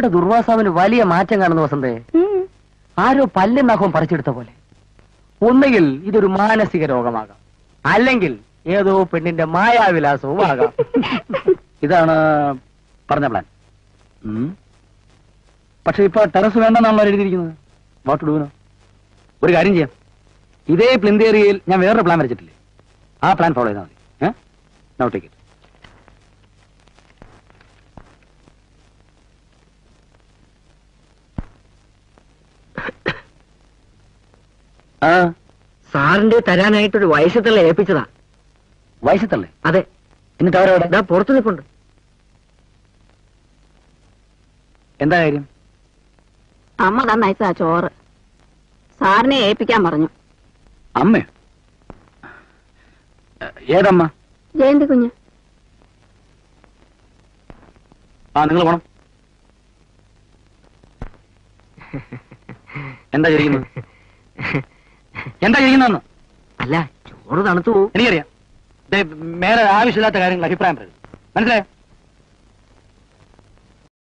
ഇവിടെ ദുർവാസാവിന് വലിയ മാറ്റം കാണുന്നു വസന്തേ. ആരോ പല്ലും നഖവും പറിച്ചെടുത്ത പോലെ. ഒന്നുകിൽ ഇതൊരു മാനസിക രോഗമാകാം, അല്ലെങ്കിൽ ഏതോ പെണ്ണിന്റെ മായാവിലാസവും ആകാം. ഇതാണ് പറഞ്ഞ പ്ലാൻ. പക്ഷെ ഇപ്പൊ ടെറസ് വേണ്ടെന്നാണല്ലോ എഴുതിയിരിക്കുന്നത്. What do know? ഒരു കാര്യം ചെയ്യാം, ഇതേ പ്ലിന്ത് ഏരിയയിൽ ഞാൻ വേറൊരു പ്ലാൻ വരച്ചിട്ടില്ലേ, ആ പ്ലാൻ ഫോളോ ചെയ്താൽ മതി. Now take it. സാറിന്റെ തരാനായിട്ടൊരു വയസ്സത്തള്ള ഏൽപ്പിച്ചതാ. വയസ്സത്തല്ലേ? അതെ. എന്നിട്ട് അവരവിടെ പുറത്തു നിൽപ്പുണ്ട്. എന്താ കാര്യം? അമ്മ തന്നയച്ചാ ചോറ് സാറിനെ ഏൽപ്പിക്കാൻ പറഞ്ഞു. അമ്മ? ഏതമ്മ? ജയന്തി കുഞ്ഞ്. നിങ്ങൾ പോണം. എന്താ ചെയ്യുന്നത്? എന്താ ചെയ്യുന്നതെന്ന്? അല്ല, ചോറ് തണുത്തു പോകും. എനിക്കറിയാം. മേലെ ആവശ്യമില്ലാത്ത കാര്യങ്ങൾ അഭിപ്രായം പറയും. മനസ്സിലായോ?